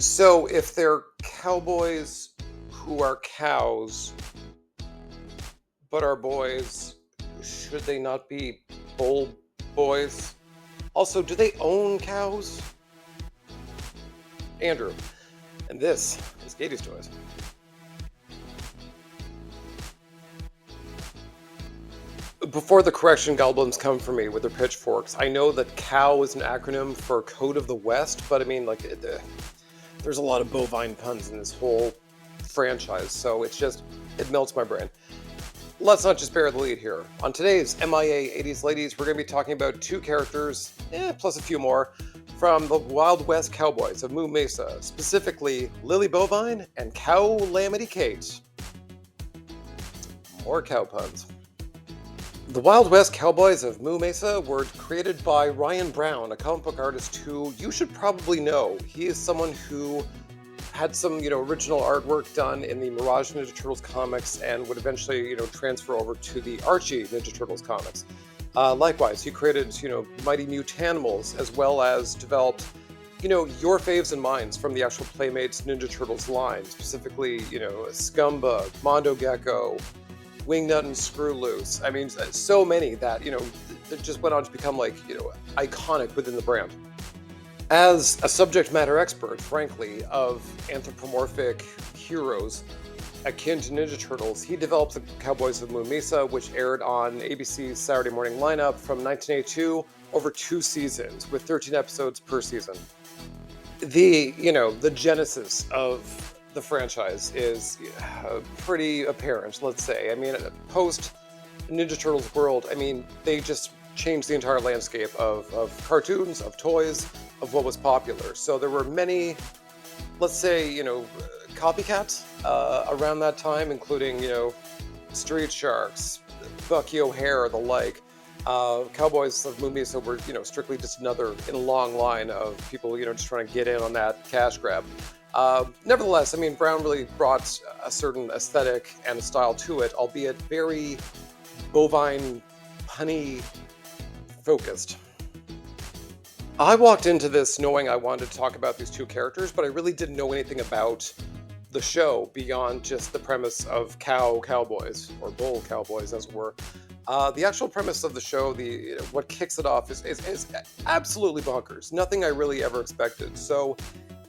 So if they're cowboys who are cows but are boys, should they not be bull boys? Also, do they own cows? Andrew, and this is Gayties Toys. Before the correction goblins come for me with their pitchforks, I know that cow is an acronym for Code of the West, but I mean, like, there's a lot of bovine puns in this whole franchise, so it melts my brain. Let's not just bear the lead here. On today's MIA 80s Ladies, we're going to be talking about two characters, plus a few more, from the Wild West Cowboys of Moo Mesa, specifically Lily Bovine and Cowlamity Kate. More cow puns. The Wild West Cowboys of Moo Mesa were created by Ryan Brown, a comic book artist who you should probably know. He is someone who had some, original artwork done in the Mirage Ninja Turtles comics and would eventually, transfer over to the Archie Ninja Turtles comics. Likewise, he created, Mighty Mutanimals, as well as developed, your faves and mines from the actual Playmates Ninja Turtles line, specifically, Scumbug, Mondo Gecko, Wingnut and Screw Loose. I mean, so many that, that just went on to become iconic within the brand. As a subject matter expert, frankly, of anthropomorphic heroes akin to Ninja Turtles, he developed the Cowboys of Moo Mesa, which aired on ABC's Saturday morning lineup from 1982 over 2 seasons, with 13 episodes per season. The genesis of the franchise is pretty apparent, let's say. I mean, post Ninja Turtles world, I mean, they just changed the entire landscape of cartoons, of toys, of what was popular. So there were many, let's say, copycats around that time, including, Street Sharks, Bucky O'Hare, the like. Cowboys of Moo Mesa were, strictly just another in a long line of people, just trying to get in on that cash grab. Nevertheless, I mean, Brown really brought a certain aesthetic and a style to it, albeit very bovine, punny focused. I walked into this knowing I wanted to talk about these two characters, but I really didn't know anything about the show beyond just the premise of cowboys, or bull cowboys, as it were. The actual premise of the show, what kicks it off, is absolutely bonkers. Nothing I really ever expected. So,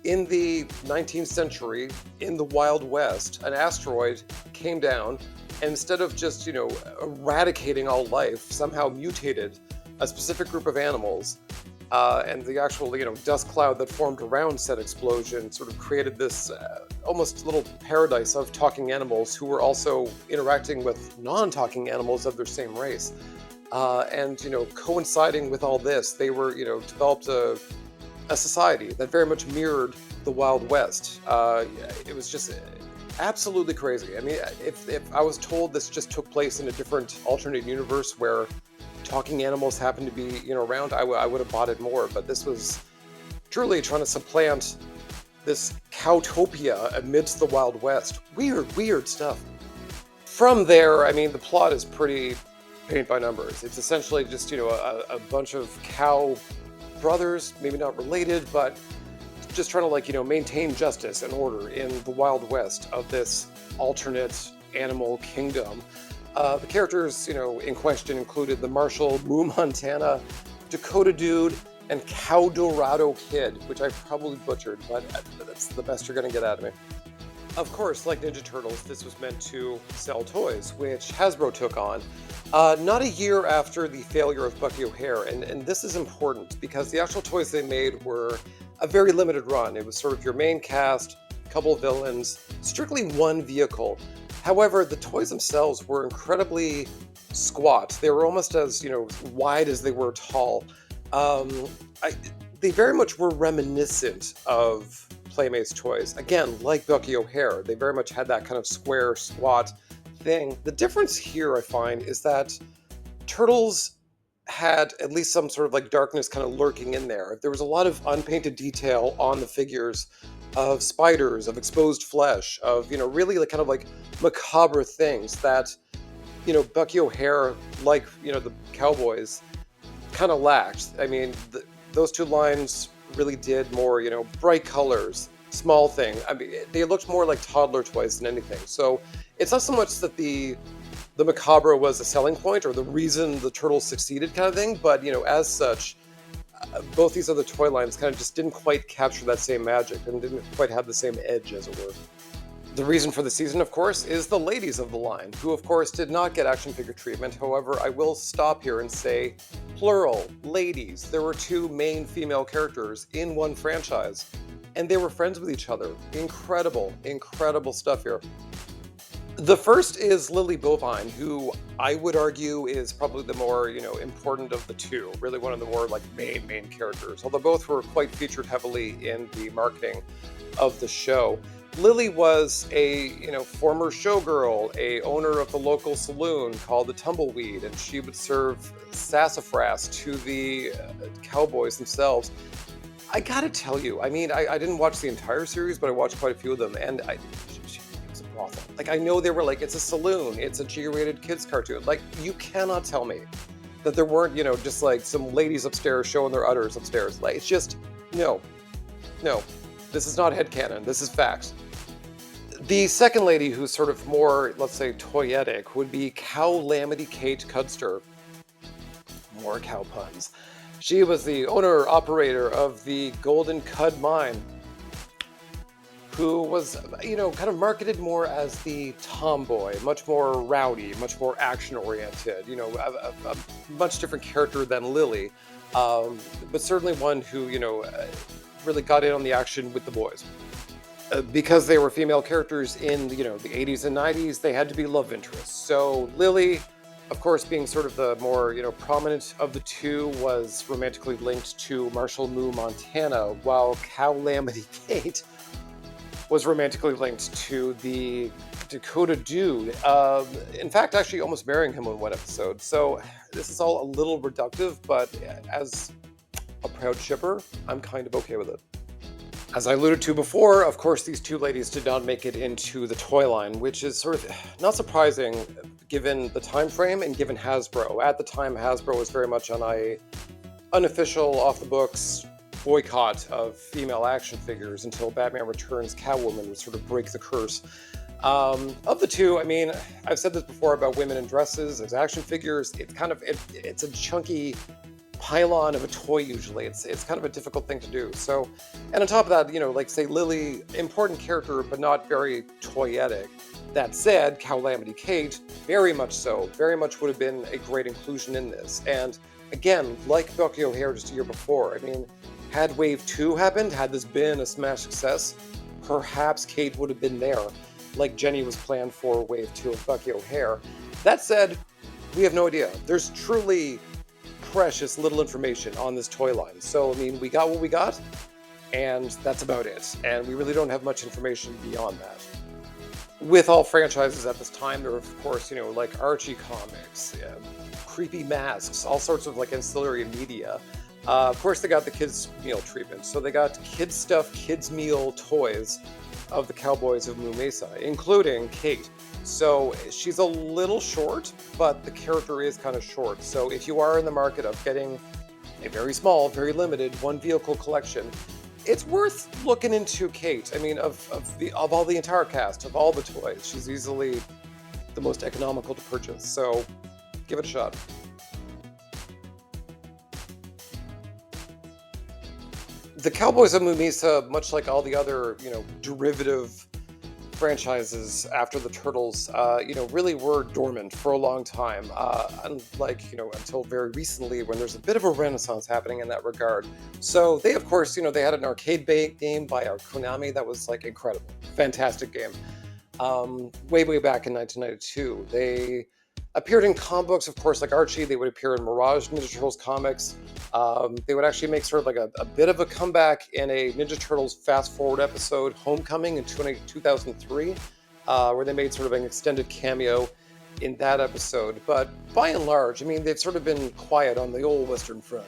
in the 19th century, in the Wild West, an asteroid came down, and instead of just, eradicating all life, somehow mutated a specific group of animals. And the actual, dust cloud that formed around said explosion sort of created this almost little paradise of talking animals who were also interacting with non-talking animals of their same race. And coinciding with all this, they were, developed a society that very much mirrored the Wild West. It was just absolutely crazy. I mean, if I was told this just took place in a different alternate universe where talking animals happened to be, around, I would have bought it more. But this was truly trying to supplant this cowtopia amidst the Wild West. Weird stuff. From there, I mean, the plot is pretty paint by numbers. It's essentially just, a bunch of cow brothers, maybe not related, but just trying to maintain justice and order in the Wild West of this alternate animal kingdom. The characters, in question included the Marshal, Moo Montana, Dakota Dude, and Cow Dorado Kid, which I probably butchered, but that's the best you're going to get out of me. Of course, like Ninja Turtles, this was meant to sell toys, which Hasbro took on. Not a year after the failure of Bucky O'Hare, and this is important because the actual toys they made were a very limited run. It was sort of your main cast, couple villains, strictly one vehicle. However, the toys themselves were incredibly squat. They were almost as, wide as they were tall. They very much were reminiscent of Playmates toys. Again, like Bucky O'Hare, they very much had that kind of square, squat thing. The difference here, I find, is that Turtles had at least some sort of darkness kind of lurking in there. There was a lot of unpainted detail on the figures, of spiders, of exposed flesh, of, really kind of macabre things that, Bucky O'Hare, the Cowboys, kind of lacked. I mean, those two lines really did more, bright colors, small thing. I mean, they looked more like toddler toys than anything. So it's not so much that the macabre was a selling point or the reason the turtles succeeded kind of thing, but as such, both these other toy lines kind of just didn't quite capture that same magic and didn't quite have the same edge, as it were. The reason for the season, of course, is the ladies of the line, who of course did not get action figure treatment. However, I will stop here and say, plural, ladies. There were two main female characters in one franchise, and they were friends with each other. Incredible, incredible stuff here. The first is Lily Bovine, who I would argue is probably the more, important of the two, really one of the more like main characters, although both were quite featured heavily in the marketing of the show. Lily was a, former showgirl, a owner of the local saloon called the Tumbleweed, and she would serve sassafras to the cowboys themselves. I gotta tell you, I mean, I didn't watch the entire series, but I watched quite a few of them, and it was a brothel. Like, I know they were like, it's a saloon, it's a G-rated kids cartoon. Like, you cannot tell me that there weren't, just like some ladies upstairs showing their udders upstairs. Like, it's just, no. This is not headcanon, this is facts. The second lady, who's sort of more, let's say, toyetic, would be Cowlamity Kate Cudster. More cow puns. She was the owner-operator of the Golden Cud Mine, who was, kind of marketed more as the tomboy, much more rowdy, much more action-oriented, a much different character than Lily, but certainly one who, really got in on the action with the boys. Because they were female characters in, the 80s and 90s, they had to be love interests. So Lily, of course, being sort of the more, prominent of the two, was romantically linked to Marshall Moo Montana, while Cowlamity Kate was romantically linked to the Dakota Dude. In fact, actually almost marrying him in one episode. So this is all a little reductive, but as a proud shipper, I'm kind of okay with it. As I alluded to before, of course, these two ladies did not make it into the toy line, which is sort of not surprising given the time frame and given Hasbro. At the time, Hasbro was very much on a unofficial, off-the-books boycott of female action figures until Batman Returns Catwoman would sort of break the curse. Of the two, I mean, I've said this before about women in dresses as action figures. It's kind of, it's a chunky pylon of a toy usually. It's kind of a difficult thing to do. So, and on top of that, like say Lily, important character, but not very toyetic. That said, Cowlamity Kate, very much so, very much would have been a great inclusion in this. And again, like Bucky O'Hare just a year before, I mean, had Wave 2 happened, had this been a smash success, perhaps Kate would have been there, like Jenny was planned for Wave 2 of Bucky O'Hare. That said, we have no idea. There's truly precious little information on this toy line. So, I mean, we got what we got, and that's about it. And we really don't have much information beyond that. With all franchises at this time, there were, of course, like Archie comics, creepy masks, all sorts of like ancillary media. Of course, they got the kids' meal treatment. So they got kids' stuff, kids' meal toys of the Cowboys of Moo Mesa, including Kate. So she's a little short, but the character is kind of short. So if you are in the market of getting a very small, very limited, one vehicle collection, it's worth looking into Kate. I mean, of all the entire cast, of all the toys, she's easily the most economical to purchase. So give it a shot. The Cowboys of Moo Mesa, much like all the other, derivative franchises after the Turtles, really were dormant for a long time. Unlike, until very recently when there's a bit of a renaissance happening in that regard. So they, of course, they had an arcade game by Konami that was like incredible. Fantastic game. Way back in 1992. They appeared in comic books, of course, like Archie. They would appear in Mirage Ninja Turtles comics. They would actually make sort of like a bit of a comeback in a Ninja Turtles Fast Forward episode, Homecoming, in 2003, where they made sort of an extended cameo in that episode. But by and large, I mean, they've sort of been quiet on the old Western Front.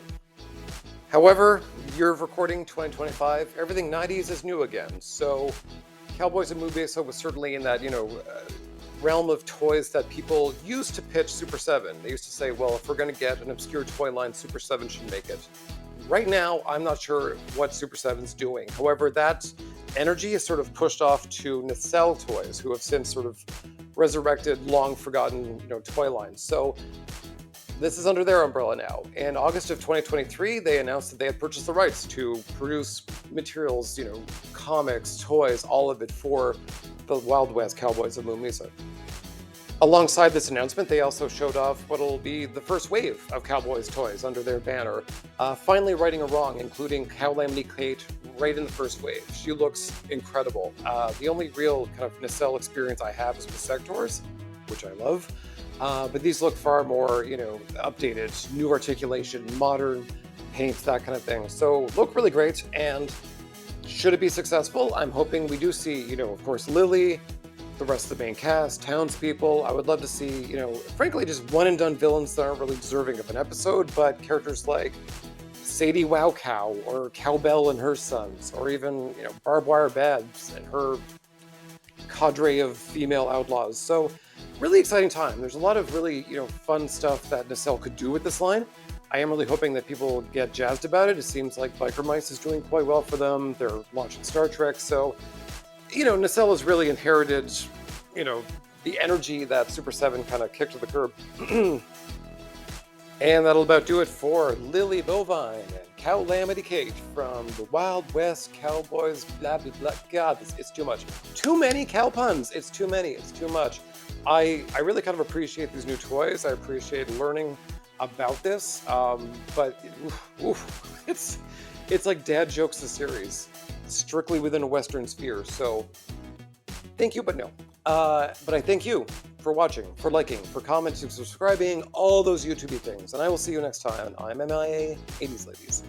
However, year of recording, 2025, everything 90s is new again. So Cowboys of Moo Mesa was certainly in that, realm of toys that people used to pitch Super 7. They used to say, well, if we're going to get an obscure toy line, Super 7 should make it. Right now, I'm not sure what Super 7's doing. However, that energy is sort of pushed off to Nacelle Toys, who have since sort of resurrected long forgotten, toy lines. So this is under their umbrella now. In August of 2023, they announced that they had purchased the rights to produce materials, comics, toys, all of it for the Wild West Cowboys of Moo Mesa. Alongside this announcement, they also showed off what'll be the first wave of Cowboys toys under their banner, finally righting a wrong, including Cowlamity Kate right in the first wave. She looks incredible. The only real kind of nacelle experience I have is with Sectors, which I love. But these look far more, updated, new articulation, modern paint, that kind of thing. So look really great. And should it be successful, I'm hoping we do see, of course, Lily, the rest of the main cast, townspeople. I would love to see, frankly, just one and done villains that aren't really deserving of an episode, but characters like Sadie Wow Cow or Cowbell and her sons, or even, Barbed Wire Babs and her cadre of female outlaws. So really exciting time. There's a lot of really, fun stuff that Nacelle could do with this line. I am really hoping that people get jazzed about it. It seems like Biker Mice is doing quite well for them. They're launching Star Trek. So, Nacelle has really inherited, the energy that Super 7 kind of kicked to the curb. And that'll about do it for Lily Bovine and Cowlamity Kate from the Wild West Cowboys, blah, blah, blah. God, it's too much. Too many cow puns. It's too many. It's too much. I really kind of appreciate these new toys. I appreciate learning about this. But it's like Dad Jokes the series, strictly within a Western sphere. So thank you, but no. But I thank you for watching, for liking, for commenting, subscribing, all those YouTubey things. And I will see you next time on MMIA 80s Ladies.